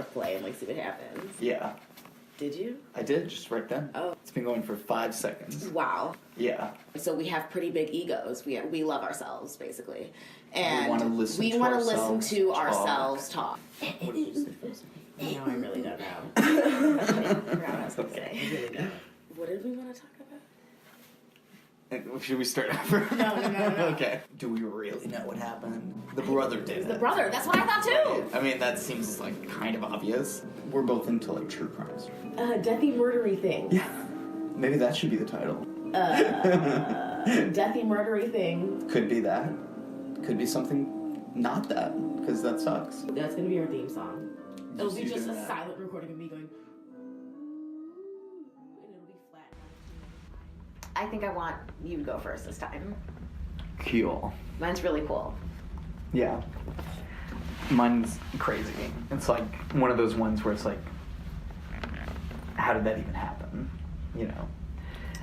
play and like see what happens. Yeah. Did you? I did, just right then. Oh. It's been going for 5 seconds. Wow. Yeah. So we have pretty big egos. We love ourselves, basically. And we want to listen to ourselves talk. What did you say first? No, I really don't know. I forgot what I was going to say. I really don't. What did we want to talk about? Should we start over? No. Okay. Do we really know what happened? The brother did it. The brother. That's what I thought too. I mean, that seems like kind of obvious. We're both into like true crimes. Deathy murdery thing. Yeah. Maybe that should be the title. Deathy murdery thing. Could be that. Could be something not that, because that sucks. That's gonna be our theme song. It'll be just a that. silent recording of me going. And it'll be flat. I think I want you to go first this time. Cool. Mine's really cool. Yeah. Mine's crazy. It's like one of those ones where it's like, how did that even happen? You know?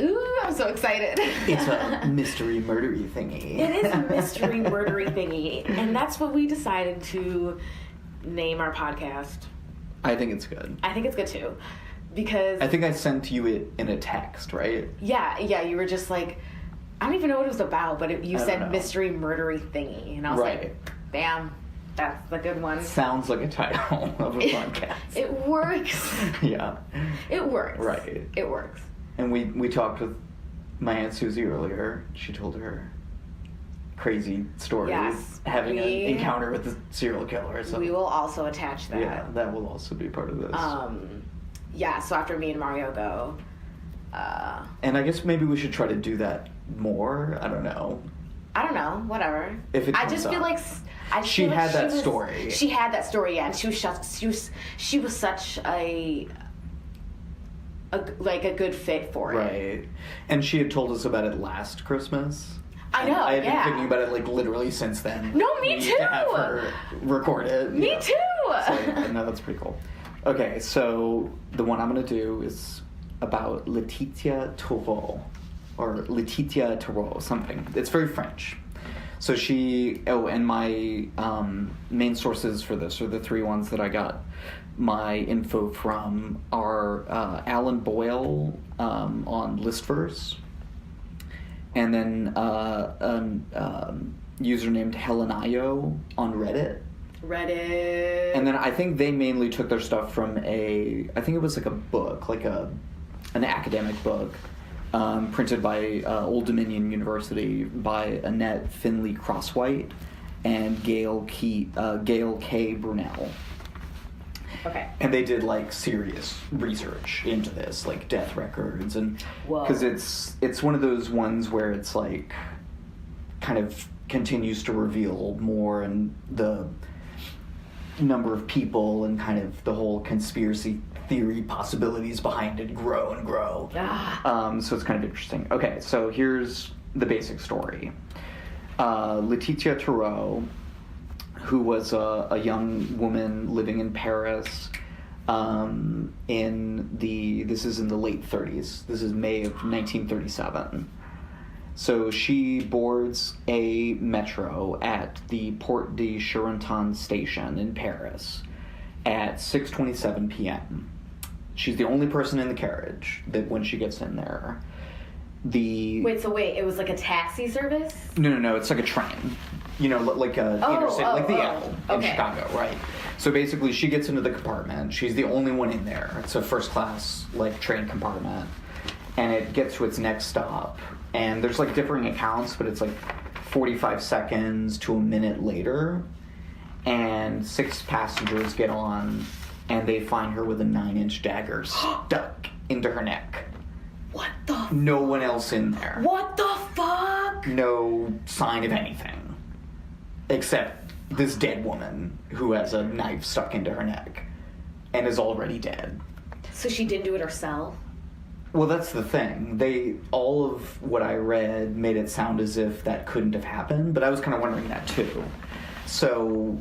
Ooh, I'm so excited. It's a mystery murdery thingy. It is a mystery murdery thingy. And that's what we decided to name our podcast. I think it's good. I think it's good too. Because I think I sent you it in a text, right? Yeah, you were just like, I don't even know what it was about, but you said mystery murdery thingy. And I was like, bam, that's the good one. Sounds like a title of a podcast. It works. Yeah. It works. Right. It works. And we talked with my Aunt Susie earlier. She told her crazy story. Yes. Having an encounter with the serial killer. So we will also attach that. Yeah, that will also be part of this. Yeah, so after me and Mario go. And I guess maybe we should try to do that more. I don't know. Whatever. If it I comes just feel up. like She had that story. She had that story, yeah. And she was such a good fit for it. Right. And she had told us about it last Christmas. I know, I had been thinking about it like literally since then. No, me too. To have her record it. Me too. So, no, that's pretty cool. Okay, so the one I'm going to do is about Laetitia Toureaux. Or Laetitia Toureaux, something. It's very French. So and my main sources for this are the 3 ones that I got my info from are Alan Boyle on Listverse, and then user named Helenayo on Reddit. And then I think they mainly took their stuff from I think it was like a book, like an academic book, printed by Old Dominion University by Annette Finley Crosswhite and Gail K. Brunel. Okay. And they did like serious research into this, like death records, and because it's one of those ones where it's like kind of continues to reveal more and the number of people and kind of the whole conspiracy theory possibilities behind it grow and grow. So it's kind of interesting. Okay, so here's the basic story. Laetitia Toureaux, who was a young woman living in Paris this is in the late 30s. This is May of 1937. So she boards a metro at the Porte de Charenton station in Paris at 6:27 p.m. She's the only person in the carriage when she gets in there. It was like a taxi service? No, it's like a train. You know, like a interstate, like the L in Chicago, right? So basically, she gets into the compartment. She's the only one in there. It's a first class, like, train compartment. And it gets to its next stop. And there's, like, differing accounts, but it's, like, 45 seconds to a minute later. And 6 passengers get on, and they find her with a 9-inch dagger stuck into her neck. What the No one else in there. What the fuck? No sign of anything. Except this dead woman who has a knife stuck into her neck and is already dead. So she didn't do it herself? Well, that's the thing. All of what I read made it sound as if that couldn't have happened, but I was kind of wondering that too. So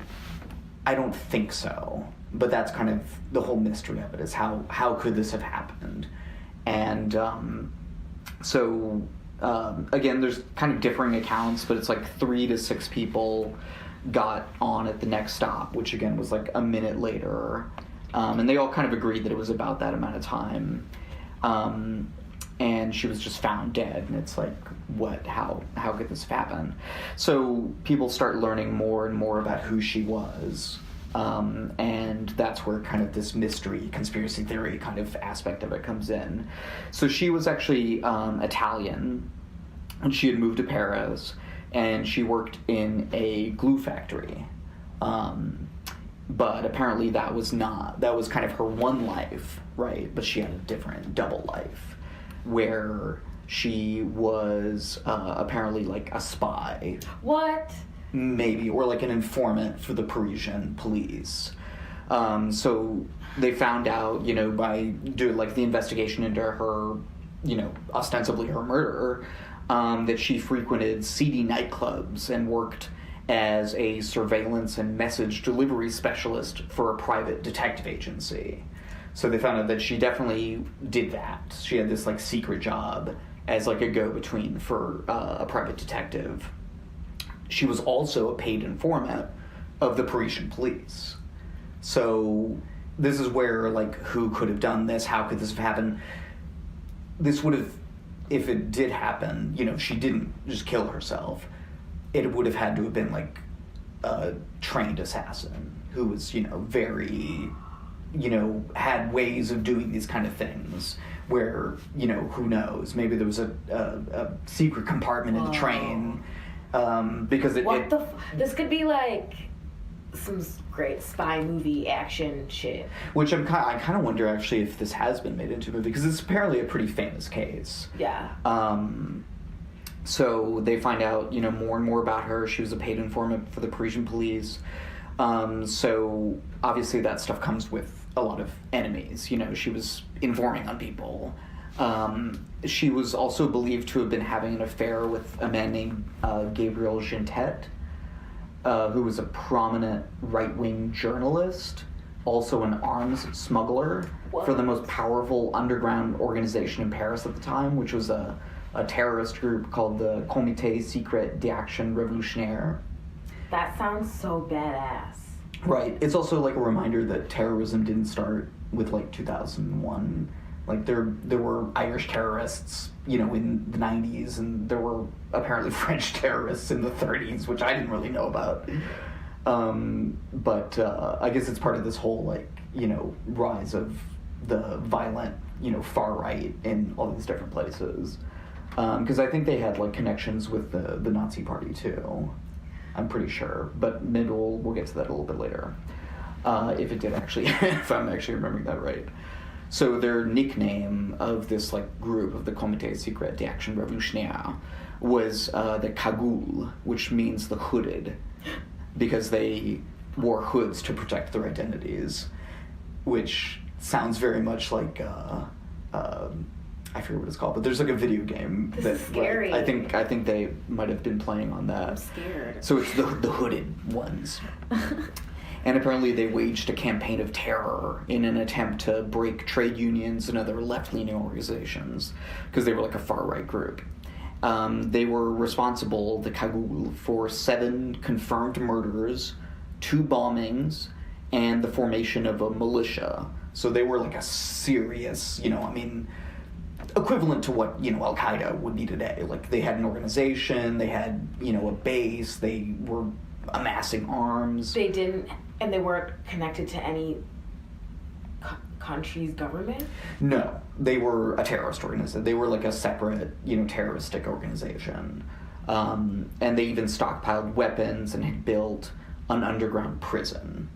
I don't think so. But that's kind of the whole mystery of it, is how could this have happened? And again, there's kind of differing accounts, but it's like 3 to 6 people got on at the next stop, which again was like a minute later. And they all kind of agreed that it was about that amount of time. And she was just found dead, and it's like, what, how could this happen? So people start learning more and more about who she was, and that's where kind of this mystery, conspiracy theory kind of aspect of it comes in. So she was actually Italian, and she had moved to Paris, and she worked in a glue factory. But apparently that was kind of her one life, right? But she had a different double life, where she was apparently like a spy. What? Maybe, or like an informant for the Parisian police. So they found out, by doing like the investigation into her, ostensibly her murder, that she frequented seedy nightclubs and worked as a surveillance and message delivery specialist for a private detective agency. So they found out that she definitely did that. She had this like secret job as like a go-between for a private detective. She was also a paid informant of the Parisian police. So this is where like, who could have done this? How could this have happened? This would have, if it did happen, she didn't just kill herself. It would have had to have been like a trained assassin who was, very, had ways of doing these kind of things where, who knows, maybe there was a secret compartment in the train, because this could be like some great spy movie action shit. Which I kind of wonder actually if this has been made into a movie, because it's apparently a pretty famous case. Yeah. So they find out, more and more about her. She was a paid informant for the Parisian police. So obviously that stuff comes with a lot of enemies. She was informing on people. She was also believed to have been having an affair with a man named Gabriel Gentet, who was a prominent right-wing journalist, also an arms smuggler for the most powerful underground organization in Paris at the time, which was a terrorist group called the Comité Secret d'Action Révolutionnaire. That sounds so badass. Right. It's also like a reminder that terrorism didn't start with like 2001. Like there were Irish terrorists, in the 90s, and there were apparently French terrorists in the 30s, which I didn't really know about. But I guess it's part of this whole like, rise of the violent, far right in all these different places. Because I think they had like connections with the Nazi Party too. I'm pretty sure, but maybe we'll get to that a little bit later. If it did actually, if I'm actually remembering that right. So their nickname of this like group of the Comité Secret d'Action Révolutionnaire was the Cagoule, which means the hooded, because they wore hoods to protect their identities, which sounds very much like I forget what it's called, but there's like a video game this is scary. I think they might have been playing on that. I'm scared. So it's the hooded ones. And apparently they waged a campaign of terror in an attempt to break trade unions and other left-leaning organizations, because they were like a far-right group. They were responsible, the Cagoule, for 7 confirmed murders, 2 bombings, and the formation of a militia. So they were like a serious, equivalent to what, Al-Qaeda would be today. Like, they had an organization, they had, a base, they were amassing arms. And they weren't connected to any country's government? No, they were a terrorist organization. They were like a separate, terroristic organization. And they even stockpiled weapons and had built an underground prison.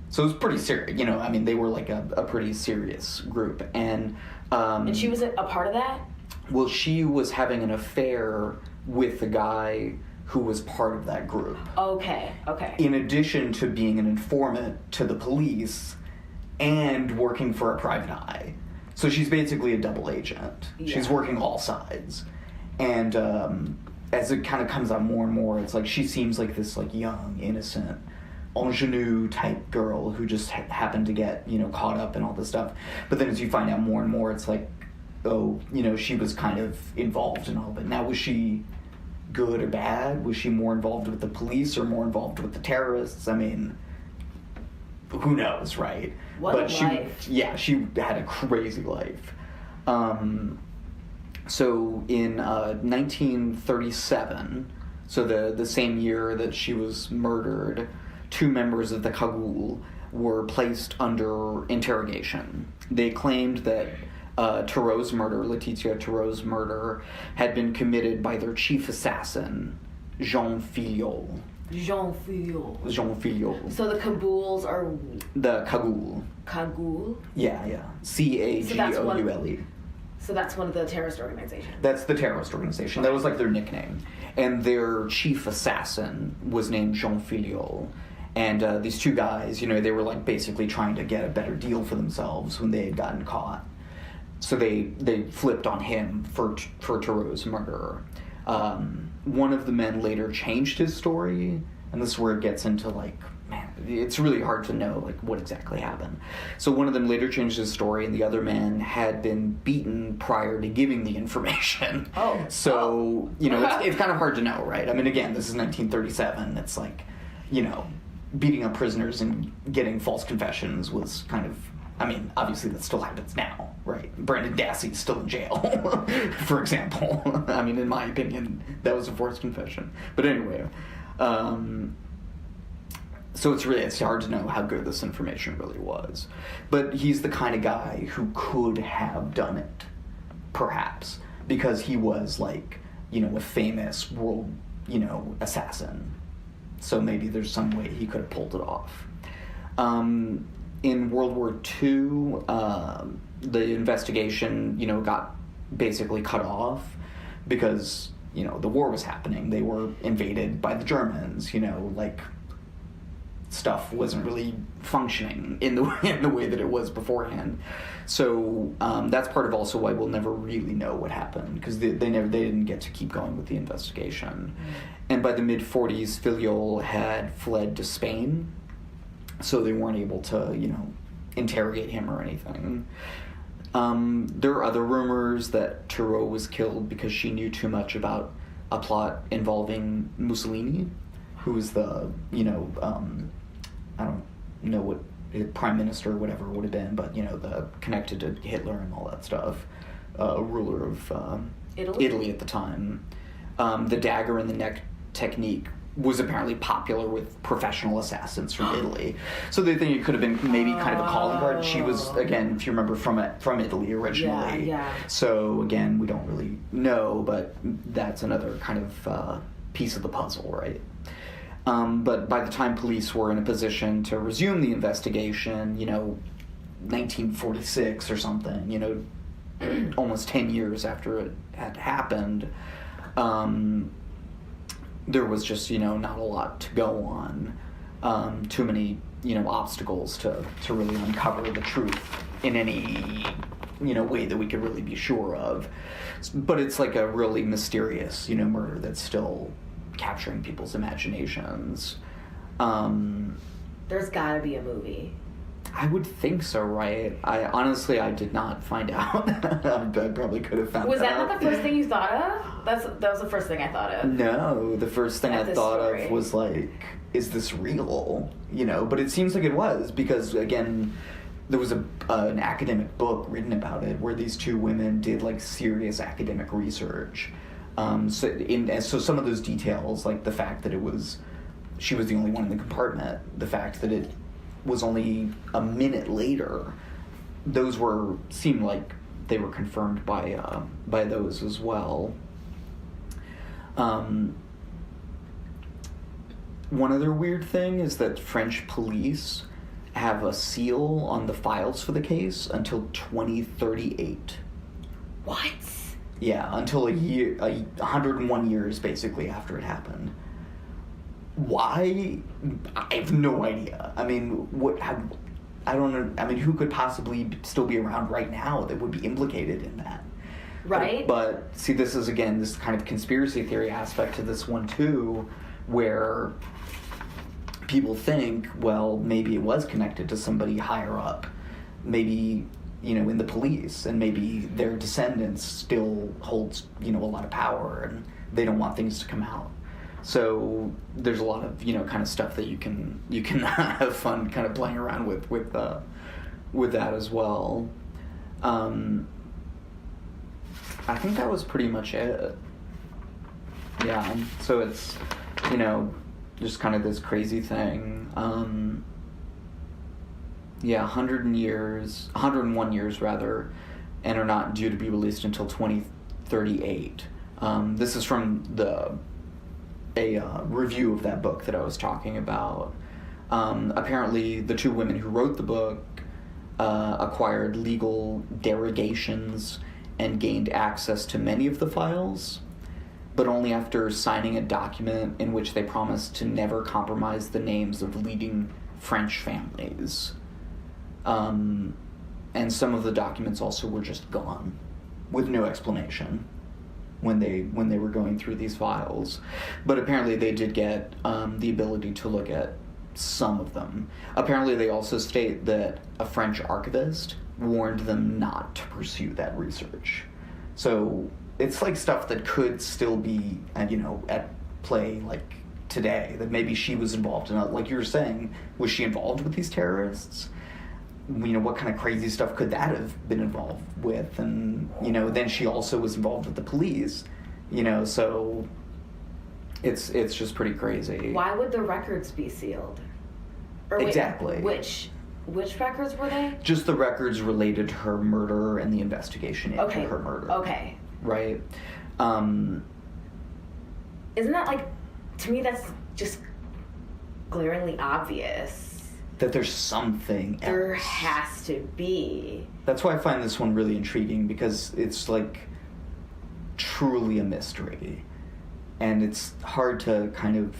So it was pretty serious, they were like a pretty serious group. And she was a part of that? Well, she was having an affair with the guy who was part of that group. Okay. In addition to being an informant to the police and working for a private eye. So she's basically a double agent. Yeah. She's working all sides. And as it kind of comes out more and more, it's like she seems like this like young, innocent, ingenue type girl who just happened to get, caught up in all this stuff. But then as you find out more and more, it's like, oh, she was kind of involved in all of it. Now, was she good or bad? Was she more involved with the police or more involved with the terrorists? who knows, right? What a life. Yeah, she had a crazy life. So in 1937, so the same year that she was murdered, 2 members of the Cagoule were placed under interrogation. They claimed that Toureau's murder, Laetitia Toureau's murder, had been committed by their chief assassin, Jean Filiol. Jean Filiol. Jean Filiol. So the Caboules are... The Cagoule. Cagoule? Yeah. Cagoule. So that's one of the terrorist organizations. That's the terrorist organization. That was like their nickname. And their chief assassin was named Jean Filiol. And these 2 guys, they were like basically trying to get a better deal for themselves when they had gotten caught. So they flipped on him for Toureau's murder. One of the men later changed his story, and this is where it gets into like, man, it's really hard to know like what exactly happened. So one of them later changed his story, and the other man had been beaten prior to giving the information. Oh. So, it's kind of hard to know, right? I mean, again, this is 1937. It's like, beating up prisoners and getting false confessions was kind of, I mean, obviously that still happens now, right? Brandon Dassey's still in jail, for example. I mean, in my opinion, that was a forced confession. But anyway, so it's hard to know how good this information really was. But he's the kind of guy who could have done it, perhaps, because he was like, a famous world, assassin. So maybe there's some way he could have pulled it off. In World War II, the investigation, got basically cut off because, the war was happening. They were invaded by the Germans, like stuff wasn't really functioning in the way that it was beforehand. So that's part of also why we'll never really know what happened, because they didn't get to keep going with the investigation. And by the mid-40s, Filiol had fled to Spain, so they weren't able to, interrogate him or anything. There are other rumors that Toureau was killed because she knew too much about a plot involving Mussolini, who was the, I don't know what prime minister or whatever it would have been, but, the connected to Hitler and all that stuff, ruler of Italy at the time. The dagger in the neck technique was apparently popular with professional assassins from Italy. So they think it could have been maybe kind of a calling card. She was, again, if you remember, from Italy originally. Yeah. So, again, we don't really know, but that's another kind of piece of the puzzle, right? But by the time police were in a position to resume the investigation, 1946 or something, almost 10 years after it had happened, there was just, not a lot to go on. Too many, obstacles to really uncover the truth in any, way that we could really be sure of. But it's like a really mysterious, murder that's still capturing people's imaginations. There's gotta be a movie. I would think so, right? I did not find out. I probably could have found out. Was that not the first thing you thought of? That was the first thing I thought of. No, the first thing I thought of was like, is this real? But it seems like it was, because again, there was an academic book written about it where these 2 women did like serious academic research. So some of those details, like the fact that she was the only one in the compartment, the fact that it was only a minute later, those seemed like they were confirmed by those as well. One other weird thing is that French police have a seal on the files for the case until 2038. What? Yeah, until 101 years basically after it happened. Why? I have no idea. I mean, I don't know. I mean, who could possibly still be around right now that would be implicated in that? Right. But see, this is, again, this kind of conspiracy theory aspect to this one, too, where people think, well, maybe it was connected to somebody higher up. Maybe, in the police, and maybe their descendants still holds, a lot of power, and they don't want things to come out. So there's a lot of, kind of stuff that you can have fun kind of playing around with that as well. I think that was pretty much it. Yeah, so it's, just kind of this crazy thing. 101 years rather, and are not due to be released until 2038. This is from a review of that book that I was talking about. Apparently, the two women who wrote the book acquired legal derogations and gained access to many of the files, but only after signing a document in which they promised to never compromise the names of leading French families. And some of the documents also were just gone, with no explanation, when they were going through these files. But apparently they did get the ability to look at some of them. Apparently they also state that a French archivist warned them not to pursue that research. So it's like stuff that could still be, at play, like, today, that maybe she was involved in. Like you were saying, was she involved with these terrorists? What kind of crazy stuff could that have been involved with? And, then she also was involved with the police, so it's just pretty crazy. Why would the records be sealed? Or exactly. Which records were they? Just the records related to her murder and the investigation into her murder. Okay. Right? Isn't that, to me, that's just glaringly obvious. That there's something else. There has to be. That's why I find this one really intriguing, because it's, truly a mystery. And it's hard to kind of,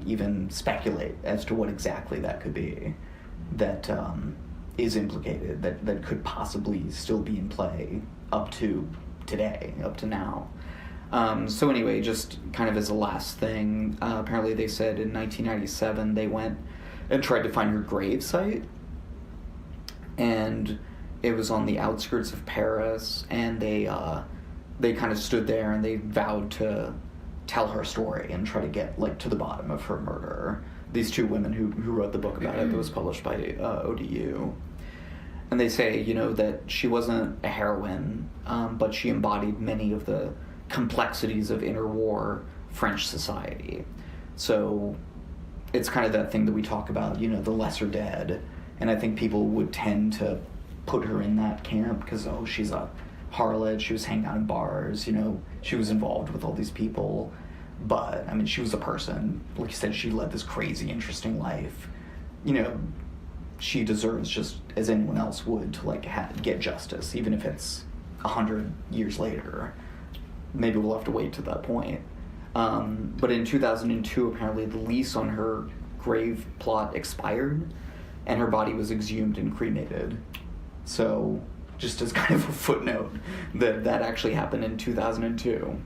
even speculate as to what exactly that could be that is implicated, that could possibly still be in play up to today, up to now. So anyway, just kind of as a last thing, apparently they said in 1997 they went and tried to find her grave site, and it was on the outskirts of Paris, and they kind of stood there and they vowed to tell her story and try to get to the bottom of her murder. These two women who wrote the book about it that was published by ODU. And they say, that she wasn't a heroine, but she embodied many of the complexities of interwar French society. So it's kind of that thing that we talk about, the lesser dead. And I think people would tend to put her in that camp because, she's a harlot, she was hanging out in bars, she was involved with all these people. But, she was a person. Like you said, she led this crazy, interesting life. She deserves, just as anyone else would, to, get justice, even if it's 100 years later. Maybe we'll have to wait to that point. But in 2002, apparently, the lease on her grave plot expired, and her body was exhumed and cremated. So, just as kind of a footnote, that actually happened in 2002.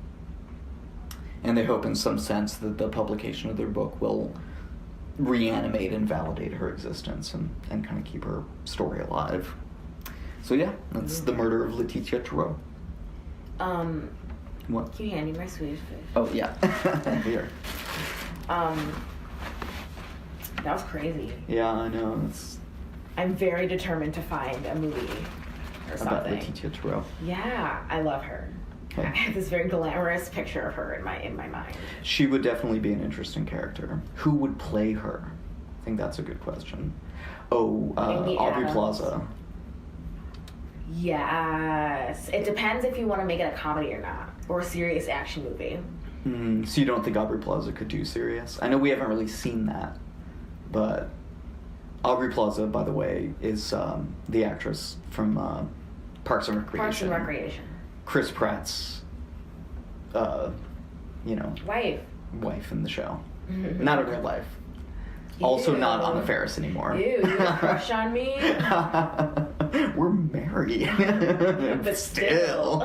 And they hope in some sense that the publication of their book will reanimate and validate her existence and kind of keep her story alive. So yeah, that's the murder of Laetitia Toureaux. What? Can you hand me my Swedish fish? Oh, yeah. Here. That was crazy. Yeah, I know. I'm very determined to find a movie or something. About Laetitia Toureaux. Yeah, I love her. Okay. I have this very glamorous picture of her in my mind. She would definitely be an interesting character. Who would play her? I think that's a good question. Aubrey Plaza. Yes. It depends if you want to make it a comedy or not, or a serious action movie. So you don't think Aubrey Plaza could do serious? I know we haven't really seen that, but Aubrey Plaza, by the way, is the actress from Parks and Recreation. Parks and Recreation. Chris Pratt's, wife in the show. Mm-hmm. Not in real life. Ew. Also not on the Ferris anymore. Ew, you have a crush on me? We're married. But still.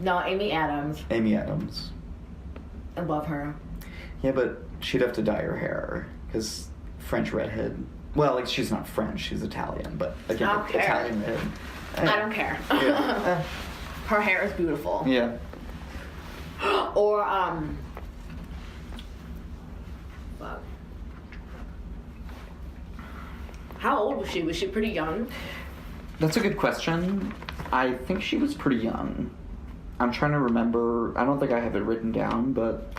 No, Amy Adams. Amy Adams. I love her. Yeah, but she'd have to dye her hair, because French redhead... Well, she's not French, she's Italian, but again, Italian redhead. I don't care. Yeah. Her hair is beautiful. Yeah. Or, fuck. How old was she? Was she pretty young? That's a good question. I think she was pretty young. I'm trying to remember. I don't think I have it written down, but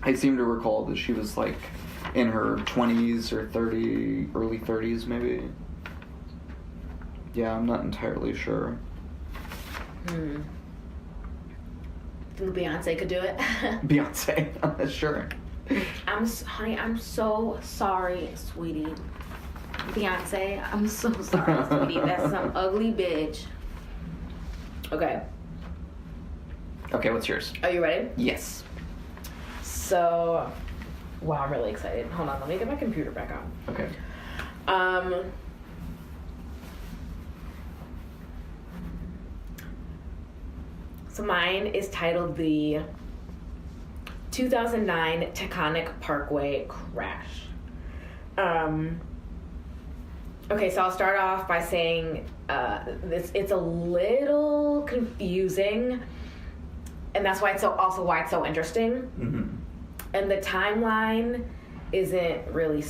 I seem to recall that she was like in her 20s or early 30s maybe. Yeah, I'm not entirely sure. Think Beyonce could do it? Beyonce, sure. Honey, I'm so sorry, sweetie. Beyonce, I'm so sorry, sweetie. That's some ugly bitch. Okay. Okay, what's yours? Are you ready? Yes. So, wow, I'm really excited. Hold on, let me get my computer back on. Okay. So mine is titled the 2009 Taconic Parkway Crash. Okay, so I'll start off by saying it's a little confusing, and that's why it's why it's so interesting. Mm-hmm. And the timeline isn't really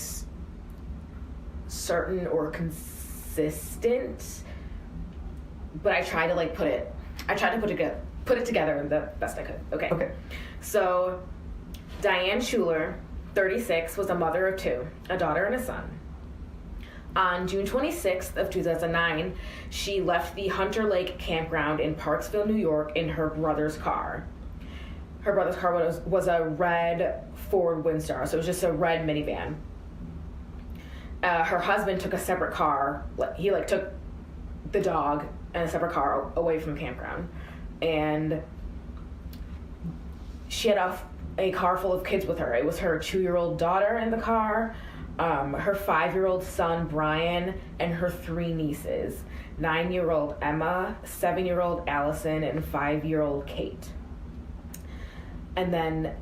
certain or consistent, but I tried to put it together the best I could. Okay. So Diane Schuler, 36, was a mother of two, a daughter and a son. On June 26th of 2009, she left the Hunter Lake campground in Parksville, New York in her brother's car. Her brother's car was a red Ford Windstar, so it was just a red minivan. Her husband took a separate car. He took the dog and a separate car away from the campground. And she had a car full of kids with her. It was her 2-year-old daughter in the car, her 5-year-old son, Brian, and her 3 nieces, 9-year-old Emma, 7-year-old Allison, and 5-year-old Kate. And then,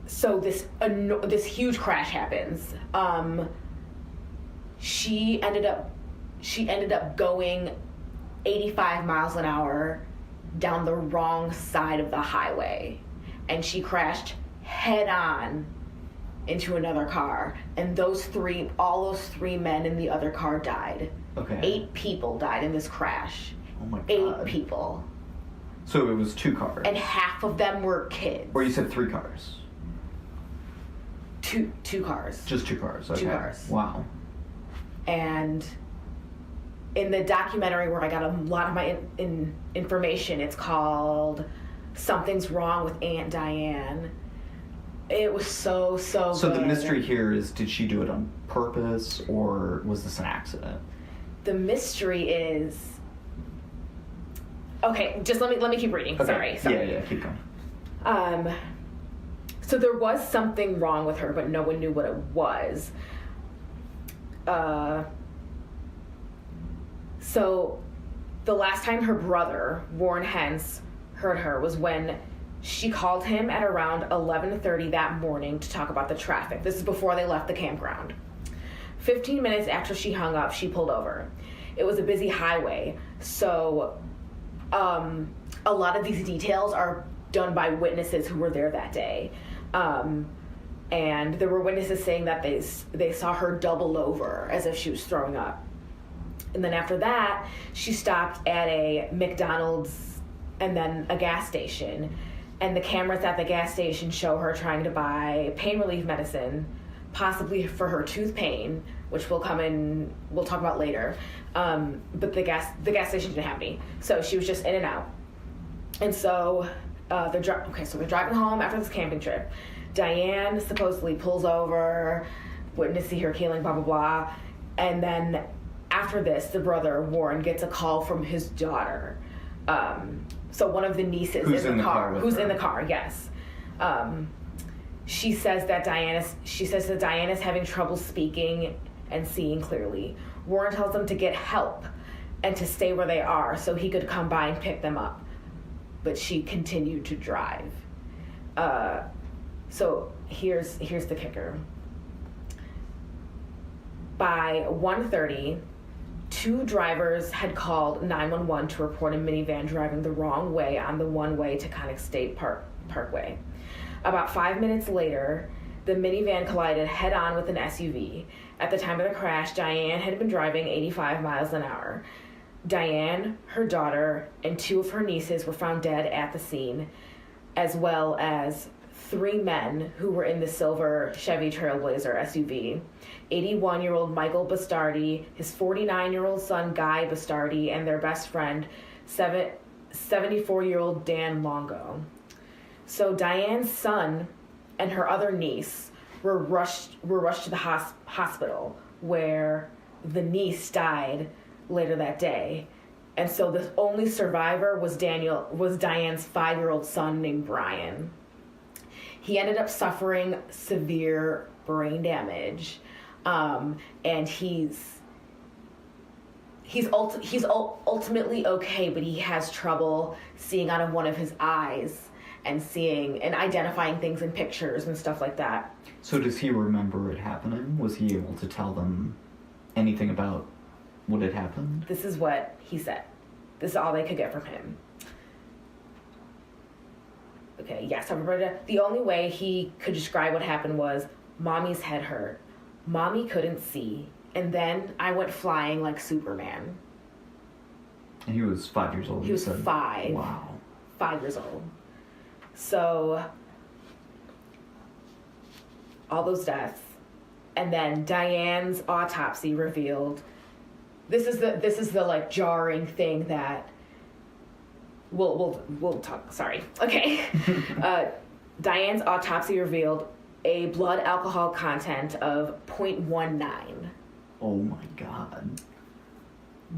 so this huge crash happens. She ended up going 85 miles an hour down the wrong side of the highway, and she crashed head on into another car, and all those three men in the other car died. Okay. 8 people died in this crash. Oh my God. 8 people. So it was 2 cars. And half of them were kids. Or you said 3 cars. 2 cars. Just 2 cars. Okay. 2 cars. Wow. And in the documentary where I got a lot of my information, it's called Something's Wrong with Aunt Diane. It was so good. So the mystery here is, did she do it on purpose, or was this an accident? The mystery is... Okay, just let me keep reading. Okay. Sorry. Yeah, keep going. So there was something wrong with her, but no one knew what it was. So the last time her brother, Warren Hens, heard her was when she called him at around 11:30 that morning to talk about the traffic. This is before they left the campground. 15 minutes after she hung up, she pulled over. It was a busy highway, so a lot of these details are done by witnesses who were there that day. And there were witnesses saying that they saw her double over as if she was throwing up. And then after that, she stopped at a McDonald's and then a gas station. And the cameras at the gas station show her trying to buy pain relief medicine, possibly for her tooth pain, which we'll talk about later. But the gas station didn't have any, so she was just in and out. And so they're driving home after this camping trip. Diane supposedly pulls over, witness see her killing, blah blah blah, and then after this, the brother Warren gets a call from his daughter. So one of the nieces who's in the car, who's in the car, yes. She says that Diane is having trouble speaking and seeing clearly. Warren tells them to get help and to stay where they are so he could come by and pick them up. But she continued to drive. So here's the kicker. By 1:30, 2 drivers had called 911 to report a minivan driving the wrong way on the one-way Taconic Parkway. About 5 minutes later, the minivan collided head-on with an SUV. At the time of the crash, Diane had been driving 85 miles an hour. Diane, her daughter, and 2 of her nieces were found dead at the scene, as well as 3 men who were in the silver Chevy Trailblazer SUV. 81-year-old Michael Bastardi, his 49-year-old son Guy Bastardi, and their best friend, 74-year-old Dan Longo. So Diane's son and her other niece were rushed to the hospital, where the niece died later that day. And so the only survivor was Diane's 5-year-old son named Brian. He ended up suffering severe brain damage, and he's ultimately okay, but he has trouble seeing out of one of his eyes and seeing and identifying things in pictures and stuff like that. So does he remember it happening? Was he able to tell them anything about what had happened? This is what he said. This is all they could get from him. Okay, yes, everybody. The only way he could describe what happened was, Mommy's head hurt. Mommy couldn't see. And then I went flying like Superman. And he was 5 years old. He was 5. Wow. 5 years old. So, all those deaths. And then Diane's autopsy revealed, this is the like jarring thing that we'll talk. Sorry. Okay. Diane's autopsy revealed a blood alcohol content of 0.19. Oh my God.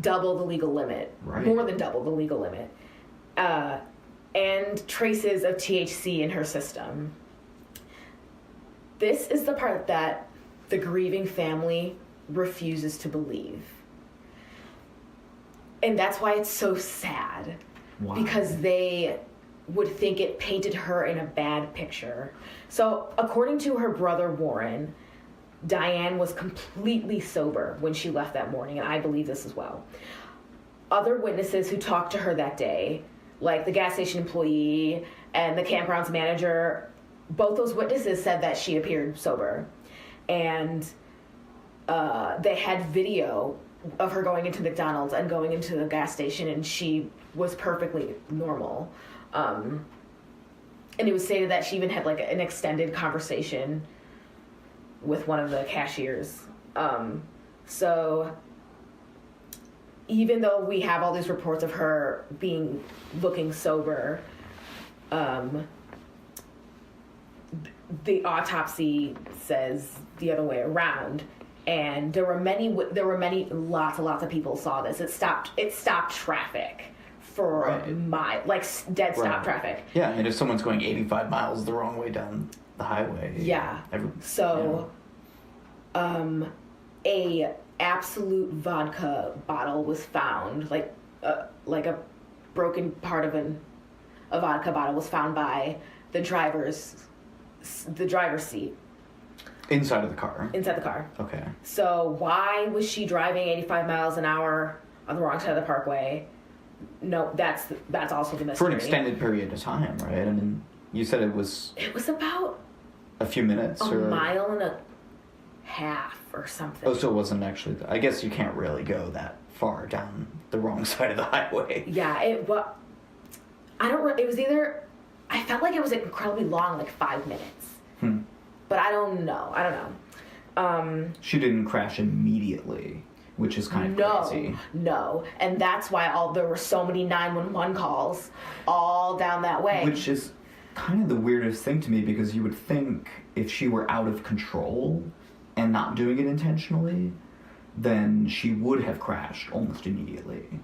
Double the legal limit. Right. More than double the legal limit. And traces of THC in her system. This is the part that the grieving family refuses to believe. And that's why it's so sad. Wow. Because they would think it painted her in a bad picture. So, according to her brother Warren, Diane was completely sober when she left that morning, and I believe this as well. Other witnesses who talked to her that day, like the gas station employee and the campground's manager, both those witnesses said that she appeared sober. And they had video of her going into McDonald's and going into the gas station, and she was perfectly normal. And it was stated that she even had like an extended conversation with one of the cashiers. So even though we have all these reports of her looking sober, the autopsy says the other way around. And there were lots of people saw this. It stopped traffic for dead stop traffic. Yeah, and if someone's going 85 miles the wrong way down the highway. Yeah. A Absolute vodka bottle was found, like a broken part of a vodka bottle was found by the driver's seat. Inside of the car? Inside the car. Okay. So why was she driving 85 miles an hour on the wrong side of the parkway? No, that's also the mystery. For an extended period of time, right? I mean, you said it was... It was about... a few minutes? A mile and a half or something. Oh, so it wasn't actually... I guess you can't really go that far down the wrong side of the highway. Yeah, it was either... I felt like it was incredibly long, like 5 minutes. But I don't know. She didn't crash immediately, which is kind of crazy. No. And that's why there were so many 911 calls all down that way. Which is kind of the weirdest thing to me, because you would think if she were out of control and not doing it intentionally, then she would have crashed almost immediately.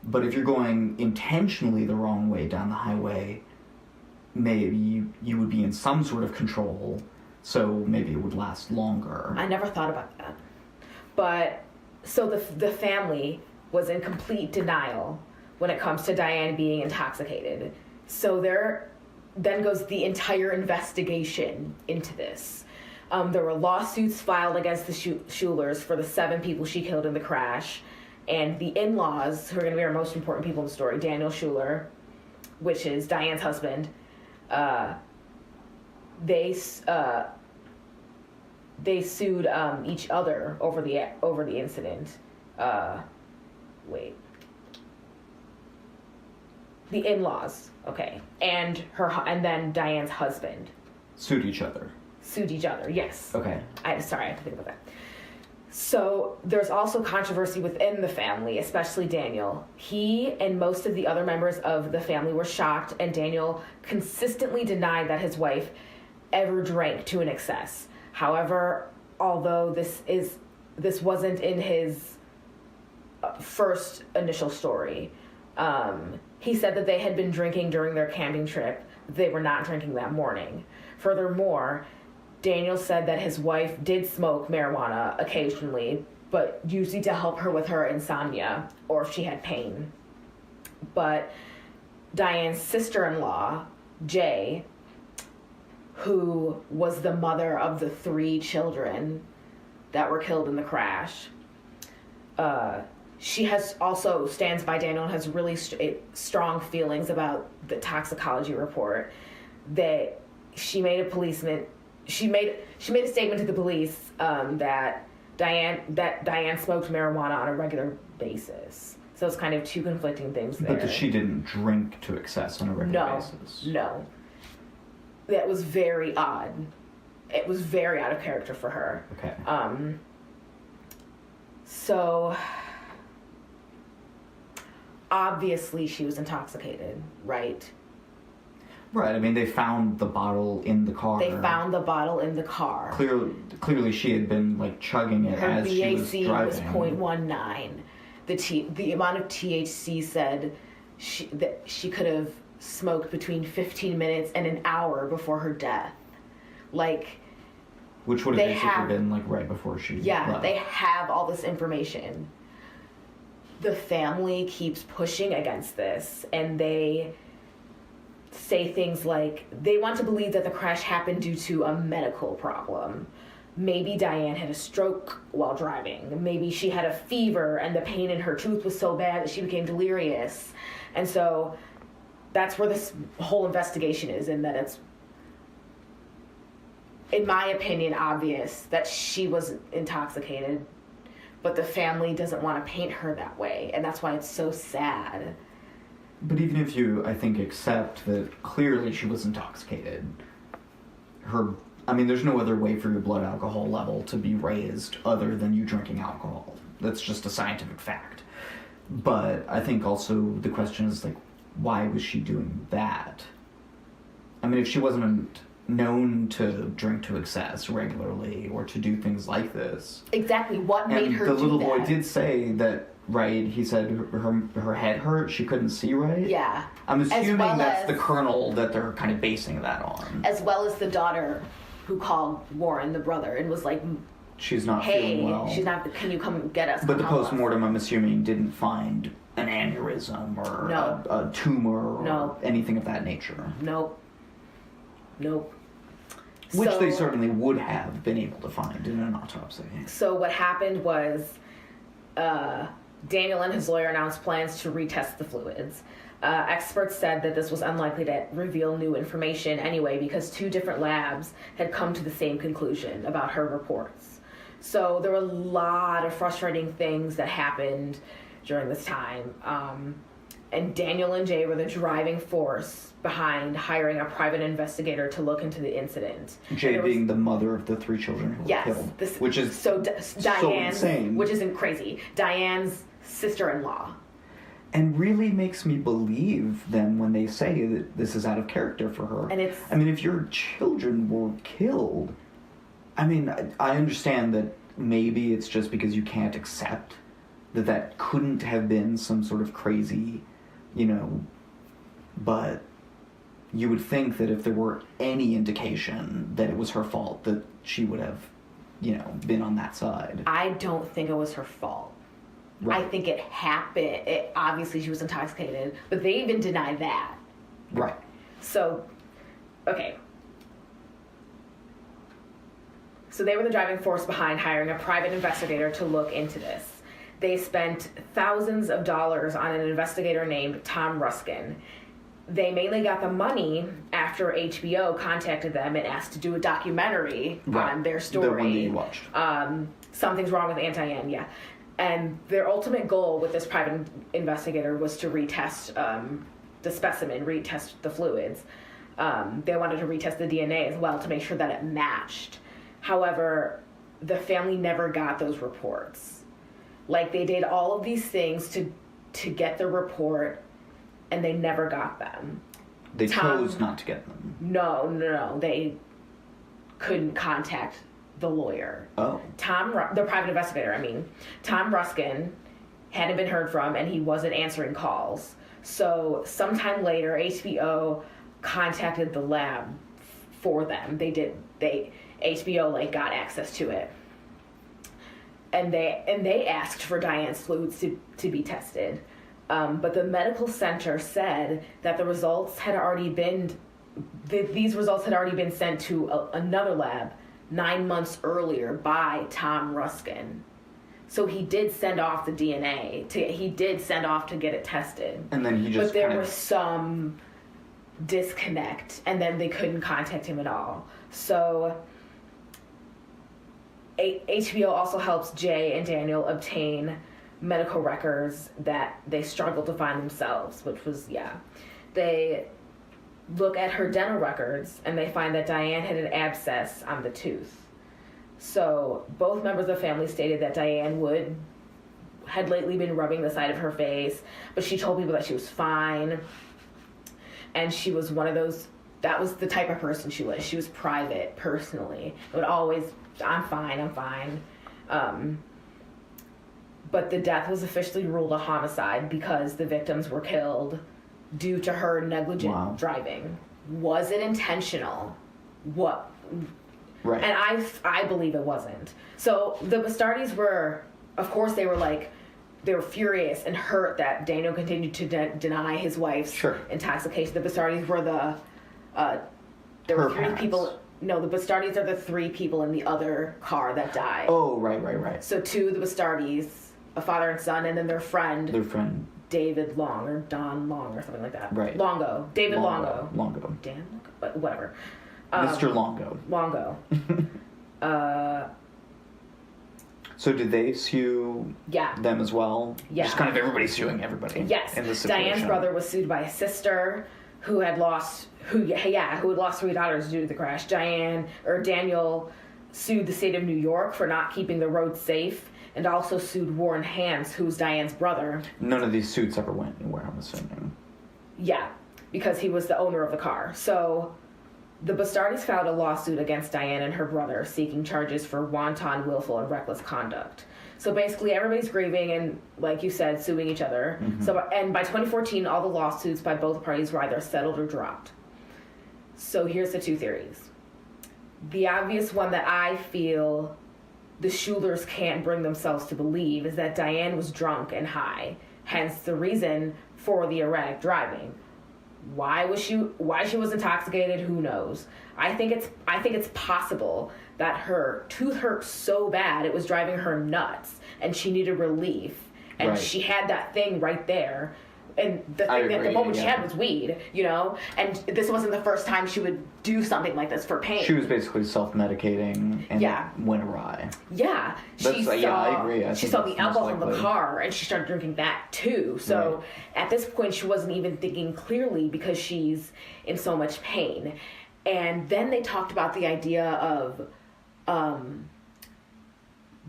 But if you're going intentionally the wrong way down the highway, maybe you would be in some sort of control, so maybe it would last longer. I never thought about that. But, so the family was in complete denial when it comes to Diane being intoxicated. So then goes the entire investigation into this. There were lawsuits filed against the Schulers for the 7 people she killed in the crash. And the in-laws, who are going to be our most important people in the story, Daniel Schuler, which is Diane's husband, they sued each other over the incident. The in-laws, okay, and then Diane's husband sued each other. Yes. Okay. I had to think about that. So there's also controversy within the family, especially Daniel. He and most of the other members of the family were shocked, and Daniel consistently denied that his wife ever drank to an excess. However, although this wasn't in his first initial story, he said that they had been drinking during their camping trip. They were not drinking that morning. Furthermore, Daniel said that his wife did smoke marijuana occasionally, but usually to help her with her insomnia or if she had pain. But Diane's sister-in-law, Jay, who was the mother of the 3 children that were killed in the crash, she stands by Daniel and has really strong feelings about the toxicology report. That she made a statement to the police that Diane smoked marijuana on a regular basis. So it's kind of 2 conflicting things there. But that she didn't drink to excess on a regular basis. No. That was very odd. It was very out of character for her. Okay. So obviously she was intoxicated, right? Right. I mean, they found the bottle in the car. Clearly she had been, like, chugging it as she was driving. Her BAC was 0.19. The amount of THC said that she could have smoked between 15 minutes and an hour before her death. Like... Which would have basically been, like, right before she left. They have all this information. The family keeps pushing against this, and they say things like they want to believe that the crash happened due to a medical problem. Maybe Diane had a stroke while driving. Maybe she had a fever and the pain in her tooth was so bad that she became delirious. And so that's where this whole investigation is, and that it's, in my opinion, obvious that she was intoxicated, but the family doesn't want to paint her that way, and that's why it's so sad. But even if you, I think, accept that clearly she was intoxicated, there's no other way for your blood alcohol level to be raised other than you drinking alcohol. That's just a scientific fact. But I think also the question is, like, why was she doing that? I mean, if she wasn't known to drink to excess regularly or to do things like this. Exactly. What made her do that? And the little boy did say that, right, he said her head hurt, she couldn't see right. Yeah. I'm assuming that's the kernel that they're kind of basing that on. As well as the daughter who called Warren, the brother, and was like, she's not feeling well. She's not, can you come get us? But the post-mortem, I'm assuming, didn't find an aneurysm or a tumor or anything of that nature. Nope. Which they certainly would have been able to find in an autopsy. So what happened was Daniel and his lawyer announced plans to retest the fluids. Experts said that this was unlikely to reveal new information anyway because 2 different labs had come to the same conclusion about her reports. So there were a lot of frustrating things that happened during this time. And Daniel and Jay were the driving force behind hiring a private investigator to look into the incident. Jay being the mother of the 3 children who were killed. Which is so insane. Which isn't crazy. Diane's sister-in-law. And really makes me believe them when they say that this is out of character for her. And it's... I mean, if your children were killed, I mean, I understand that maybe it's just because you can't accept that couldn't have been some sort of crazy... but you would think that if there were any indication that it was her fault, that she would have, been on that side. I don't think it was her fault. Right. I think it happened. Obviously, she was intoxicated, but they even deny that. Right. So, okay. So they were the driving force behind hiring a private investigator to look into this. they spent thousands of dollars on an investigator named Tom Ruskin. They mainly got the money after HBO contacted them and asked to do a documentary on their story. The one that you watched. Something's Wrong with Aunt Diane, yeah. And their ultimate goal with this private investigator was to retest the specimen, retest the fluids. They wanted to retest the DNA as well to make sure that it matched. However, the family never got those reports. Like, they did all of these things to get the report, and they never got them. They chose not to get them. No. They couldn't contact the lawyer. Oh. The private investigator, Tom Ruskin hadn't been heard from, and he wasn't answering calls. So sometime later, HBO contacted the lab for them. HBO got access to it. And they asked for Diane's fluids to be tested. But the medical center said that the results had already been these results had already been sent to another lab 9 months earlier by Tom Ruskin. So he did send off the DNA. He did send off to get it tested. And then he just. But there was some disconnect, and then they couldn't contact him at all. So HBO also helps Jay and Daniel obtain medical records that they struggled to find themselves, which was, they look at her dental records and they find that Diane had an abscess on the tooth. So both members of the family stated that Diane had lately been rubbing the side of her face, but she told people that she was fine. And she was one of those, that was the type of person she was. She was private, personally. It would always, I'm fine. But the death was officially ruled a homicide because the victims were killed due to her negligent driving. Was it intentional? What? Right. And I believe it wasn't. So the Bastardis were, of course, they were furious and hurt that Daniel continued to deny his wife's intoxication. The Bastardis were there were three people. No, the Bastardis are the three people in the other car that died. Oh, right. So two of the Bastardis, a father and son, and then their friend. David Long, or Don Long, or something like that. Right. Longo. David Longo. Dan Longo? But whatever. Mr. Longo. So did they sue them as well? Yeah. Just kind of everybody suing everybody. Yes. In this situation. Diane's brother was sued by a sister who had lost three daughters due to the crash. Daniel sued the state of New York for not keeping the roads safe, and also sued Warren Hans, who's Diane's brother. None of these suits ever went anywhere, I'm assuming. Yeah, because he was the owner of the car. So the Bastardis filed a lawsuit against Diane and her brother, seeking charges for wanton, willful, and reckless conduct. So basically, everybody's grieving and, like you said, suing each other. Mm-hmm. And by 2014, all the lawsuits by both parties were either settled or dropped. So here's the two theories. The obvious one that I feel the Schulers can't bring themselves to believe is that Diane was drunk and high, hence the reason for the erratic driving. Why she was intoxicated, who knows? I think it's possible that her tooth hurt so bad it was driving her nuts and she needed relief, and she had that thing right there. And the moment she had was weed, and this wasn't the first time she would do something like this for pain. She was basically self-medicating and it went awry. Yeah. I agree. She saw the alcohol in the car and she started drinking that too. So at this point she wasn't even thinking clearly because she's in so much pain. And then they talked about the idea of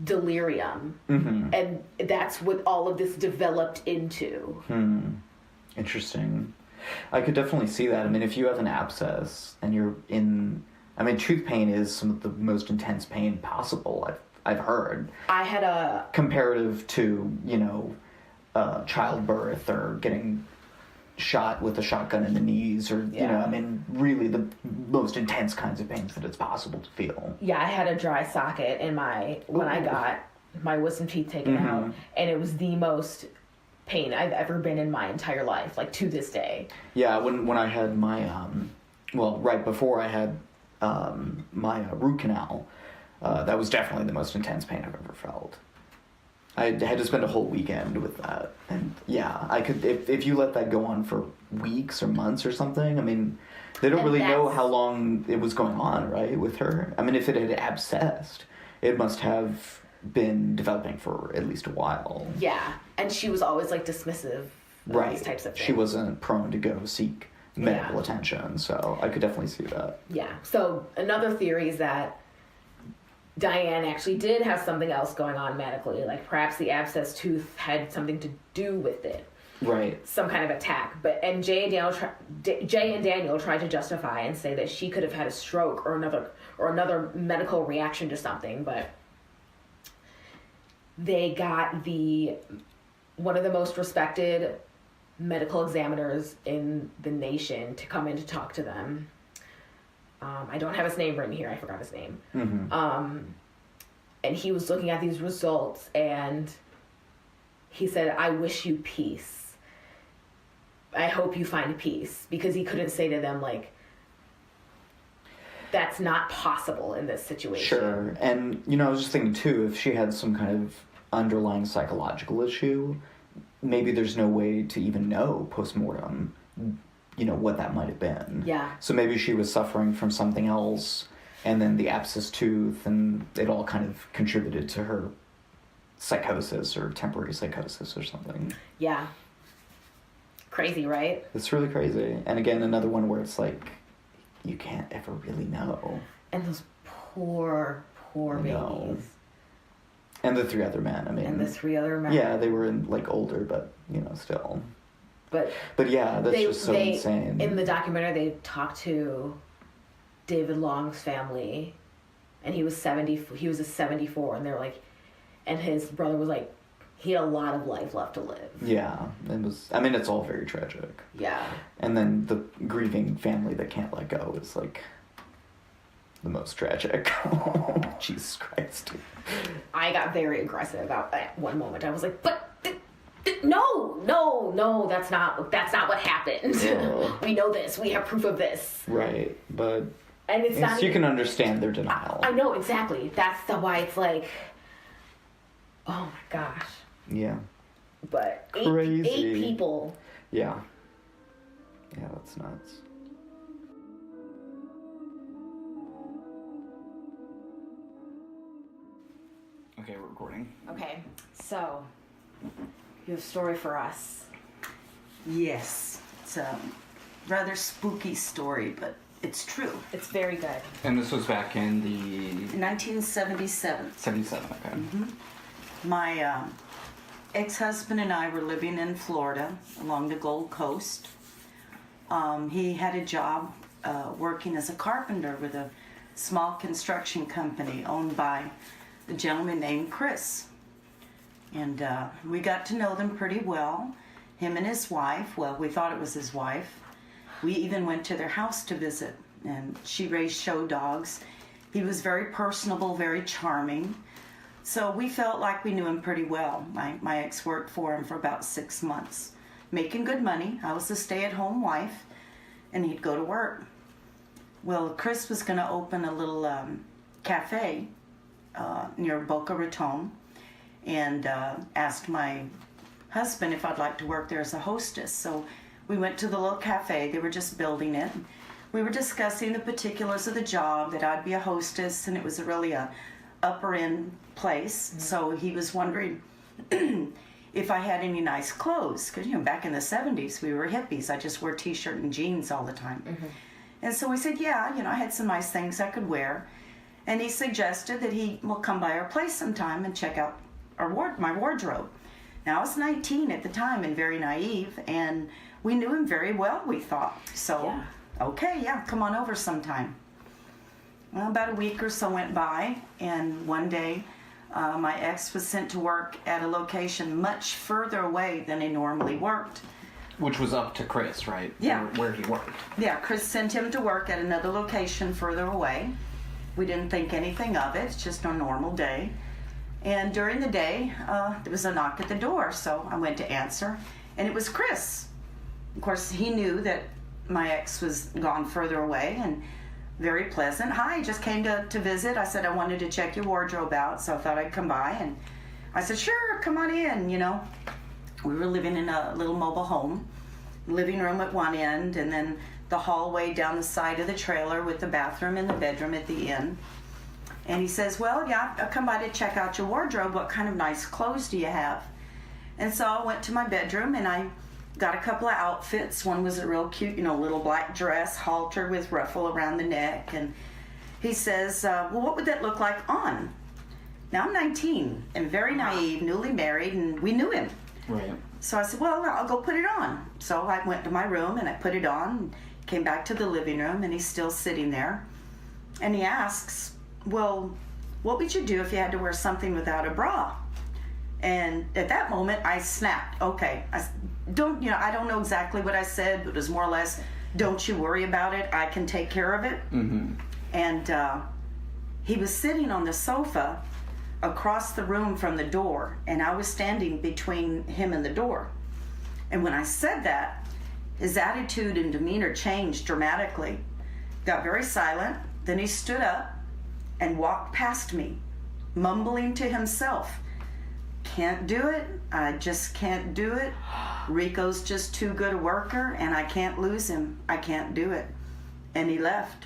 delirium, and that's what all of this developed into. Interesting. I could definitely see that. I mean, if you have an abscess and you're tooth pain is some of the most intense pain possible. I've heard. I had a comparative to childbirth or getting shot with a shotgun in the knees, or really the most intense kinds of pains that it's possible to feel. Yeah, I had a dry socket in when I got my wisdom teeth taken out, and it was the most pain I've ever been in my entire life, like to this day. Yeah, when I had my right before I had my root canal, that was definitely the most intense pain I've ever felt. I had to spend a whole weekend with that. And yeah, I could, if you let that go on for weeks or months or something, I mean, they don't really know how long it was going on, right, with her. I mean, if it had abscessed, it must have been developing for at least a while. Yeah, and she was always, like, dismissive of these types of things. She wasn't prone to go seek medical attention, so I could definitely see that. Yeah, so another theory is that Diane actually did have something else going on medically, like perhaps the abscessed tooth had something to do with it. Right. Some kind of attack. Jay and Daniel tried to justify and say that she could have had a stroke or another medical reaction to something, but they got one of the most respected medical examiners in the nation to come in to talk to them. I don't have his name written here. I forgot his name. Mm-hmm. And he was looking at these results, and he said, "I wish you peace. I hope you find peace," because he couldn't say to them, like, that's not possible in this situation. Sure. And, you know, I was just thinking, too, if she had some kind of underlying psychological issue, maybe there's no way to even know post-mortem, you know, what that might have been. Yeah. So maybe she was suffering from something else, and then the abscessed tooth, and it all kind of contributed to her psychosis or temporary psychosis or something. Yeah. Crazy, right? It's really crazy. And again, another one where it's like, you can't ever really know. And those poor babies. And the three other men, I mean. And the three other men. Yeah, they were, like, older, but, you know, still. But yeah, that's just so insane. In the documentary, they talked to David Long's family, and he was 74, and they're like, and his brother was like, he had a lot of life left to live. Yeah, it's all very tragic. Yeah. And then the grieving family that can't let go is, like, the most tragic. Jesus Christ. I got very aggressive at one moment. I was like, but no, that's not what happened. Yeah. We know this. We have proof of this. Right, but and it's not you can understand their denial. I know, exactly. That's why it's like, oh my gosh. Yeah. But crazy. 8 people. Yeah. Yeah, that's nuts. Okay, we're recording. Okay, so you have a story for us. Yes, it's a rather spooky story, but it's true. It's very good. And this was back in the 1977. 77, okay. Mm-hmm. My ex-husband and I were living in Florida along the Gold Coast. He had a job working as a carpenter with a small construction company owned by a gentleman named Chris. And we got to know them pretty well. Him and his wife, well, we thought it was his wife. We even went to their house to visit, and she raised show dogs. He was very personable, very charming. So we felt like we knew him pretty well. My ex worked for him for about 6 months, making good money. I was a stay-at-home wife, and he'd go to work. Well, Chris was going to open a little cafe near Boca Raton, and asked my husband if I'd like to work there as a hostess. So we went to the little cafe. They were just building it. We were discussing the particulars of the job, that I'd be a hostess, and it was really a upper end place. Mm-hmm. So he was wondering if I had any nice clothes, because, you know, back in the 70s we were hippies. I just wore t-shirt and jeans all the time. Mm-hmm. And so we said, yeah, you know, I had some nice things I could wear. And he suggested that he will come by our place sometime and check out my wardrobe. Now, I was 19 at the time and very naive, and we knew him very well, we thought. So, yeah. Okay, yeah, come on over sometime. Well, about a week or so went by, and one day my ex was sent to work at a location much further away than he normally worked. Which was up to Chris, right? Yeah. Where he worked. Yeah, Chris sent him to work at another location further away. We didn't think anything of it. It's just a normal day. And during the day, there was a knock at the door, so I went to answer, and it was Chris. Of course, he knew that my ex was gone further away, and very pleasant. Hi, just came to visit. I said I wanted to check your wardrobe out, so I thought I'd come by, and I said, sure, come on in, you know. We were living in a little mobile home, living room at one end, and then the hallway down the side of the trailer with the bathroom and the bedroom at the end. And he says, well, yeah, I'll come by to check out your wardrobe. What kind of nice clothes do you have? And so I went to my bedroom and I got a couple of outfits. One was a real cute, you know, little black dress, halter with ruffle around the neck. And he says, well, what would that look like on? Now I'm 19 and very naive, newly married, and we knew him. Right. So I said, well, I'll go put it on. So I went to my room and I put it on, came back to the living room, and he's still sitting there. And he asks, well, what would you do if you had to wear something without a bra? And at that moment, I snapped. Okay, I don't know exactly what I said, but it was more or less, don't you worry about it. I can take care of it. Mm-hmm. And he was sitting on the sofa across the room from the door, and I was standing between him and the door. And when I said that, his attitude and demeanor changed dramatically. Got very silent. Then he stood up and walked past me, mumbling to himself, can't do it. I just can't do it. Rico's just too good a worker, and I can't lose him. I can't do it. And he left.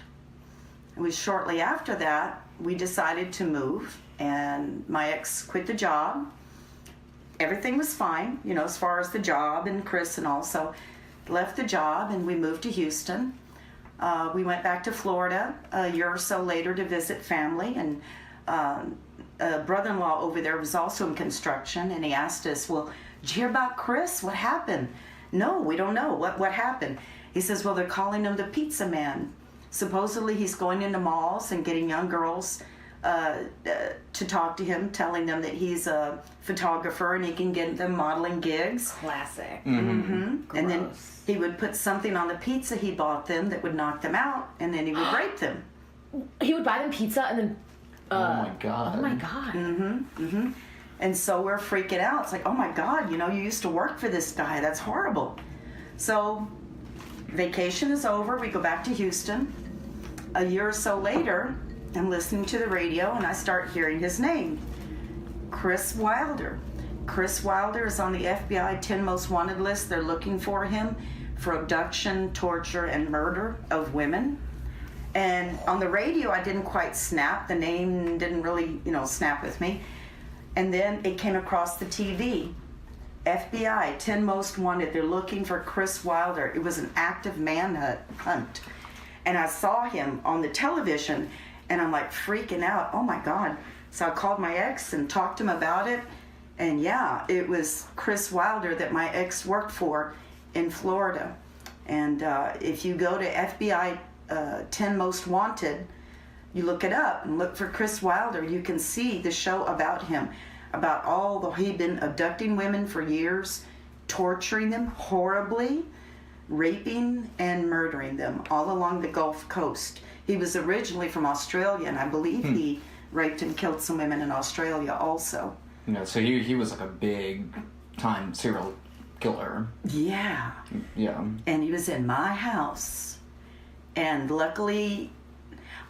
It was shortly after that we decided to move, and my ex quit the job. Everything was fine, you know, as far as the job and Chris and all. So left the job and we moved to Houston. We went back to Florida a year or so later to visit family, and a brother-in-law over there was also in construction, and he asked us, well, did you hear about Chris? What happened? No, we don't know. What happened? He says, well, they're calling him the pizza man. Supposedly he's going into malls and getting young girls to talk to him, telling them that he's a photographer and he can get them modeling gigs. Classic. Mm-hmm. And then he would put something on the pizza he bought them that would knock them out, and then he would rape them. He would buy them pizza and then... oh my God. Oh my God. Mm-hmm. Mm-hmm. And so we're freaking out. It's like, oh my God, you know, you used to work for this guy. That's horrible. So vacation is over. We go back to Houston. A year or so later, I'm listening to the radio and I start hearing his name. Chris Wilder. Chris Wilder is on the FBI 10 Most Wanted list. They're looking for him for abduction, torture, and murder of women. And on the radio, I didn't quite snap. The name didn't really, you know, snap with me. And then it came across the TV. FBI, 10 Most Wanted. They're looking for Chris Wilder. It was an active manhunt. And I saw him on the television, and I'm like freaking out. Oh my God. So I called my ex and talked to him about it. And yeah, it was Chris Wilder that my ex worked for in Florida. And if you go to FBI 10 Most Wanted, you look it up and look for Chris Wilder, you can see the show about him, about he'd been abducting women for years, torturing them horribly, raping and murdering them all along the Gulf Coast. He was originally from Australia, and I believe he raped and killed some women in Australia also. Yeah, so he was like a big time serial killer. Yeah. Yeah. And he was in my house. And luckily,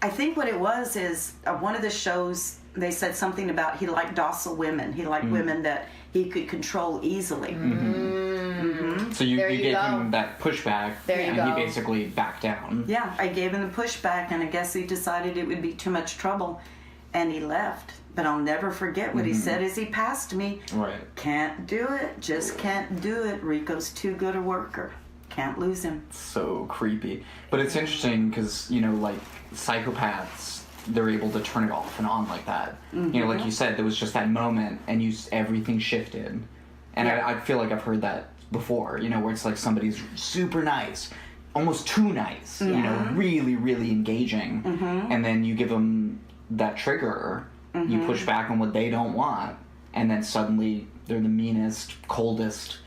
I think what it was is one of the shows, they said something about he liked docile women. He liked women that he could control easily. Mm-hmm. So you gave him that pushback, and he basically backed down. Yeah, I gave him the pushback, and I guess he decided it would be too much trouble, and he left. But I'll never forget what he said as he passed me. Right. Can't do it. Just can't do it. Rico's too good a worker. Can't lose him. So creepy. But it's interesting because, you know, like, psychopaths, they're able to turn it off and on like that. Mm-hmm. You know, like you said, there was just that moment and everything shifted. And yeah. I feel like I've heard that before, you know, where it's like somebody's super nice, almost too nice, you know, really, really engaging. Mm-hmm. And then you give them that trigger, you push back on what they don't want, and then suddenly they're the meanest, coldest,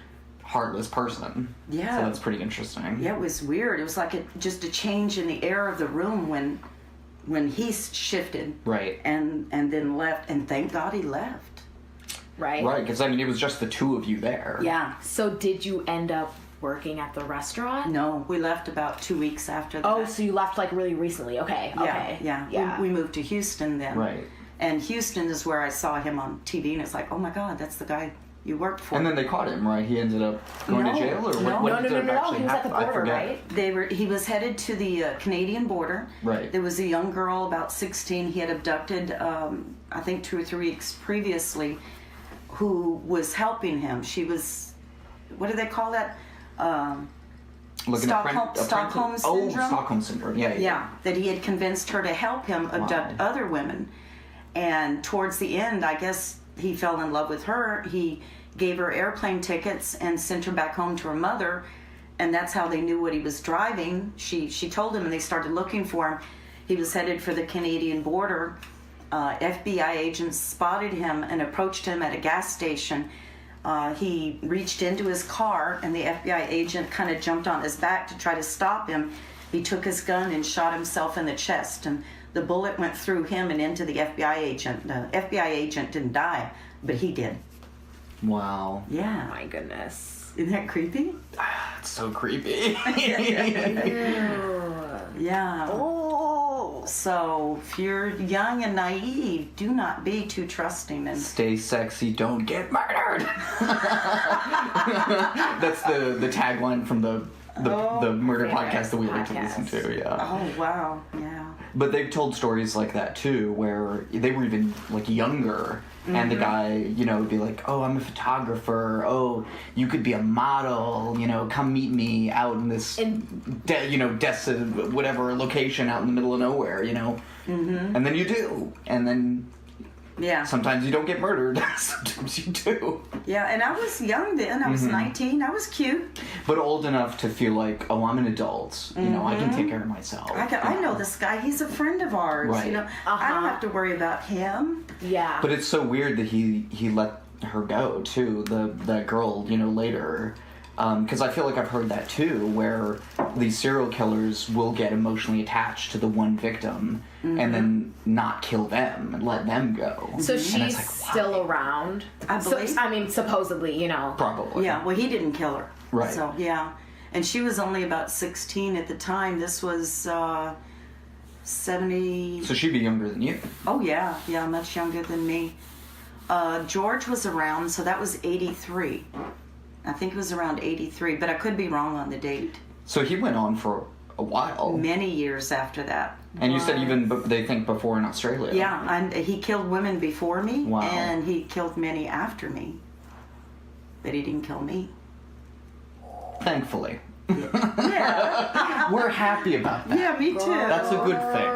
heartless person. Yeah. So that's pretty interesting. Yeah, it was weird. It was like just a change in the air of the room when he shifted. Right. And then left, and thank God he left. Right. Right, because I mean, it was just the two of you there. Yeah. So did you end up working at the restaurant? No, we left about 2 weeks after that. Oh, so you left like really recently. Okay. Yeah, Okay. yeah. Yeah. We moved to Houston then. Right. And Houston is where I saw him on TV, and it's like, oh my God, that's the guy you worked for. And then they caught him, right? He ended up going to jail, or no, what No. ended up actually He was at the happening? I border, forget. right? He was headed to the Canadian border. Right. There was a young girl, about 16, he had abducted, I think 2 or 3 weeks previously, who was helping him. She was, what do they call that? Stockholm syndrome. Oh, Stockholm syndrome. Yeah. Yeah, that he had convinced her to help him abduct other women. And towards the end, I guess he fell in love with her. He gave her airplane tickets and sent her back home to her mother. And that's how they knew what he was driving. She told him, and they started looking for him. He was headed for the Canadian border. FBI agents spotted him and approached him at a gas station. He reached into his car, and the FBI agent kind of jumped on his back to try to stop him. He took his gun and shot himself in the chest, and the bullet went through him and into the FBI agent. The FBI agent didn't die, but he did. Wow. Yeah. My goodness. Isn't that creepy? It's so creepy. Yeah. Oh. So if you're young and naive, do not be too trusting. And Stay sexy, don't get murdered. That's the tagline from the murder podcast that we like to listen to. Yeah. oh wow, yeah. But they've told stories like that too, where they were even like younger, and the guy, would be like, "Oh, I'm a photographer. Oh, you could be a model. Come meet me out in this, whatever location out in the middle of nowhere. And then you do, and then Yeah. sometimes you don't get murdered. Sometimes you do. Yeah, and I was young then. I was 19. I was cute. But old enough to feel like, oh, I'm an adult. I can take care of myself. I know this guy. He's a friend of ours. Right. I don't have to worry about him. Yeah. But it's so weird that he let her go too. The girl, later, because I feel like I've heard that too, where these serial killers will get emotionally attached to the one victim and then not kill them and let them go. So And she's it's like, still around. I believe. Supposedly, Probably. Yeah. Well, he didn't kill her. Right. So yeah, and she was only about 16 at the time. This was 70. So she'd be younger than you. Oh yeah, much younger than me. George was around, so that was 83. I think it was around 83, but I could be wrong on the date. So he went on for a while. Many years after that. And you said even they think before in Australia. Yeah, and he killed women before me, Wow. and he killed many after me. But he didn't kill me. Thankfully. Yeah. We're happy about that. Yeah, me too. That's a good thing.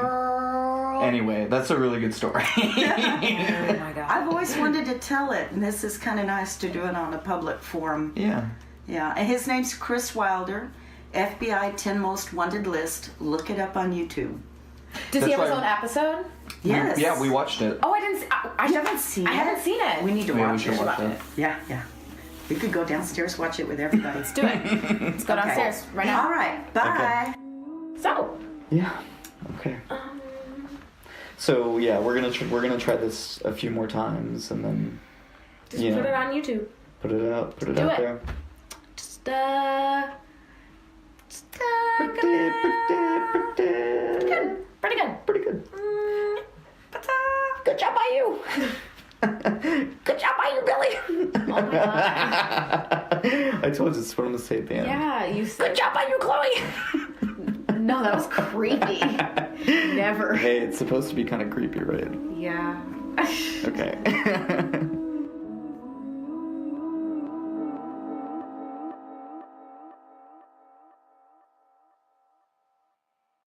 Anyway, that's a really good story. Oh my god. I've always wanted to tell it, and this is kind of nice to do it on a public forum. Yeah. Yeah, and his name's Chris Wilder, FBI 10 Most Wanted list. Look it up on YouTube. Does he have That's his why- own episode? Yes. Yeah, we watched it. Oh, I didn't. I You haven't seen I it? haven't seen it. We need to Yeah, we watch should it. watch it. Yeah. We could go downstairs, watch it with everybody. Let's do it. Let's go downstairs right now. All right. Bye. So. Yeah. Okay. So yeah, we're gonna try this a few more times, and then Just put it on YouTube. put it out Do out it. there. Pretty good. Pretty good. Good job by you. Good job by you, Billy. Oh my god. I told you it's what I'm gonna say at the end. Yeah, you said. Good job by you, Chloe. No, that was creepy. Never. Hey, it's supposed to be kind of creepy, right? Yeah. Okay.